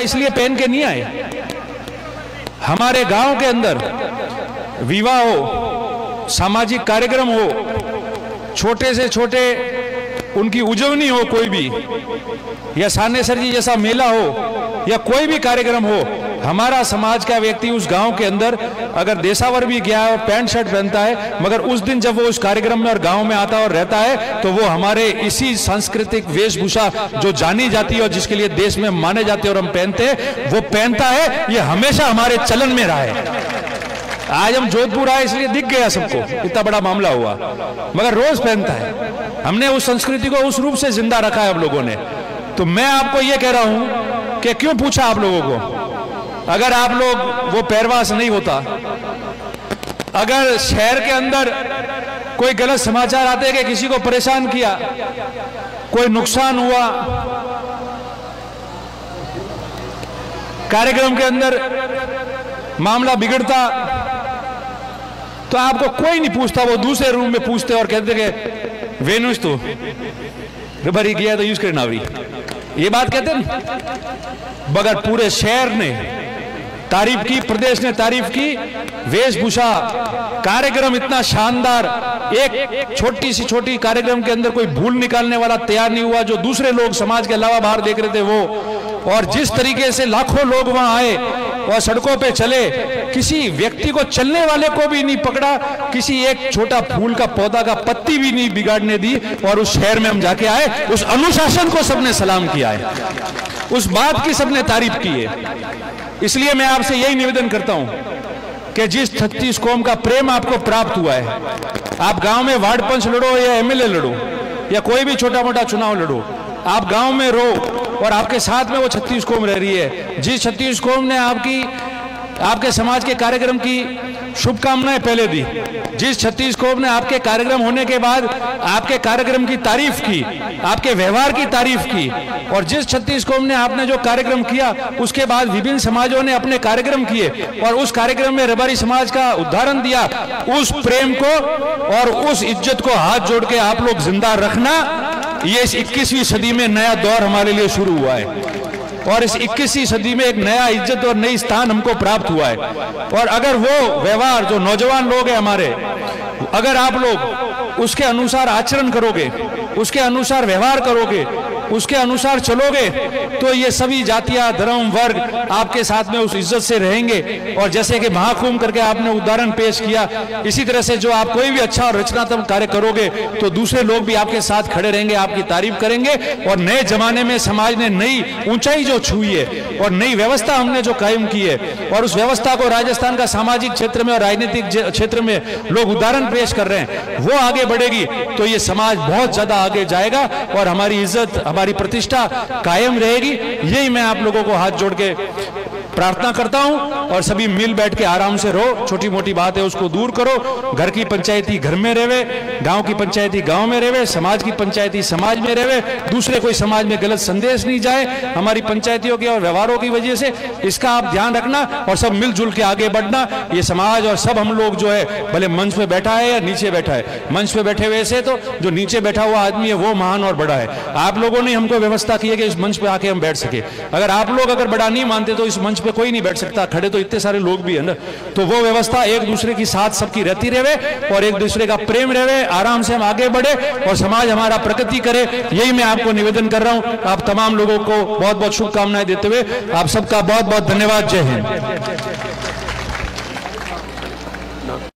इसलिए पहन के नहीं आए। हमारे गांव के अंदर विवाह हो, सामाजिक कार्यक्रम हो, छोटे से छोटे उनकी उजवनी हो कोई भी, या सानेसर जी जैसा मेला हो या कोई भी कार्यक्रम हो, हमारा समाज का व्यक्ति उस गांव के अंदर अगर देशावर भी गया है और पैंट शर्ट पहनता है, मगर उस दिन जब वो उस कार्यक्रम में और गांव में आता और रहता है तो वो हमारे इसी सांस्कृतिक वेशभूषा जो जानी जाती है और जिसके लिए देश में माने जाते हैं और हम पहनते हैं, वो पहनता है। ये हमेशा हमारे चलन में रहा है। आज हम जोधपुर आए इसलिए दिख गया सबको, इतना बड़ा मामला हुआ, मगर रोज पहनता है। हमने उस संस्कृति को उस रूप से जिंदा रखा है हम लोगों ने। तो मैं आपको यह कह रहा हूं कि क्यों पूछा आप लोगों को, अगर आप लोग वो पैरवास नहीं होता, अगर शहर के अंदर कोई गलत समाचार आते कि किसी को परेशान किया, कोई नुकसान हुआ, कार्यक्रम के अंदर मामला बिगड़ता, तो आपको कोई नहीं पूछता, वो दूसरे रूम में पूछते और कहते कि वेनुस तो भरी गया तो यूज करे नावरी, ये बात कहते हैं। मगर पूरे शहर ने तारीफ की, प्रदेश ने तारीफ की, वेशभूषा कार्यक्रम इतना शानदार, एक छोटी सी छोटी कार्यक्रम के अंदर कोई भूल निकालने वाला तैयार नहीं हुआ, जो दूसरे लोग समाज के अलावा बाहर देख रहे थे वो। और जिस तरीके से लाखों लोग वहां आए और सड़कों पे चले, किसी व्यक्ति को, चलने वाले को भी नहीं पकड़ा, किसी एक छोटा फूल का पौधा का पत्ती भी नहीं बिगाड़ने दी, और उस शहर में हम जाके आए, उस अनुशासन को सबने सलाम किया है, उस बात की सबने तारीफ की है। इसलिए मैं आपसे यही निवेदन करता हूं कि जिस 36 कौम का प्रेम आपको प्राप्त हुआ है, आप गांव में वार्ड पंच लड़ो या एमएलए लड़ो या कोई भी छोटा मोटा चुनाव लड़ो, आप गांव में रहो और आपके साथ में वो 36 कौम रह रही है। जिस 36 कौम ने आपके समाज के कार्यक्रम की शुभकामनाएं पहले दी, जिस 36 कौम ने आपके कार्यक्रम होने के बाद आपके कार्यक्रम की तारीफ की, आपके व्यवहार की तारीफ की, और जिस 36 कौम ने आपने जो कार्यक्रम किया उसके बाद विभिन्न समाजों ने अपने कार्यक्रम किए और उस कार्यक्रम में रबारी समाज का उदाहरण दिया, उस प्रेम को और उस इज्जत को हाथ जोड़ के आप लोग जिंदा रखना। ये इस 21वीं सदी में नया दौर हमारे लिए शुरू हुआ है और इस 21वीं सदी में एक नया इज्जत और नई स्थान हमको प्राप्त हुआ है। और अगर वो व्यवहार, जो नौजवान लोग हैं हमारे, अगर आप लोग उसके अनुसार आचरण करोगे, उसके अनुसार व्यवहार करोगे, उसके अनुसार चलोगे, तो ये सभी जातियां, धर्म, वर्ग आपके साथ में उस इज्जत से रहेंगे। और जैसे कि महाकुंभ करके आपने उदाहरण पेश किया, इसी तरह से जो आप कोई भी अच्छा और रचनात्मक कार्य करोगे तो दूसरे लोग भी आपके साथ खड़े रहेंगे, आपकी तारीफ करेंगे। और नए जमाने में समाज ने नई ऊंचाई जो छुई है और नई व्यवस्था हमने जो कायम की है, और उस व्यवस्था को राजस्थान का सामाजिक क्षेत्र में और राजनीतिक क्षेत्र में लोग उदाहरण पेश कर रहे हैं, वो आगे बढ़ेगी तो ये समाज बहुत ज्यादा आगे जाएगा और हमारी इज्जत, हमारी प्रतिष्ठा कायम रहेगी। यही मैं आप लोगों को हाथ जोड़ के प्रार्थना करता हूं। और सभी मिल बैठ के आराम से रहो, छोटी मोटी बात है उसको दूर करो, घर की पंचायती घर में रहे, गांव की पंचायती गांव में रहे, समाज की पंचायती समाज में रहे, दूसरे कोई समाज में गलत संदेश नहीं जाए हमारी पंचायतियों के और व्यवहारों की वजह से, इसका आप ध्यान रखना और सब मिलजुल के आगे बढ़ना। ये समाज और सब हम लोग जो है, भले मंच पे बैठा है या नीचे बैठा है, मंच पे बैठे हुए से तो जो नीचे बैठा हुआ आदमी है वो महान और बड़ा है। आप लोगों ने हमको व्यवस्था की है कि इस मंच पे आके हम बैठ सके। अगर आप लोग अगर बड़ा नहीं मानते तो इस मंच पे कोई नहीं बैठ सकता, खड़े तो इतने सारे लोग भी है ना। तो वो व्यवस्था एक दूसरे की साथ सबकी रहती रहे और एक दूसरे का प्रेम रहे, आराम से हम आगे बढ़े और समाज हमारा प्रगति करे। यही मैं आपको निवेदन कर रहा हूं। आप तमाम लोगों को बहुत बहुत शुभकामनाएं देते हुए आप सबका बहुत बहुत धन्यवाद। जय हिंद।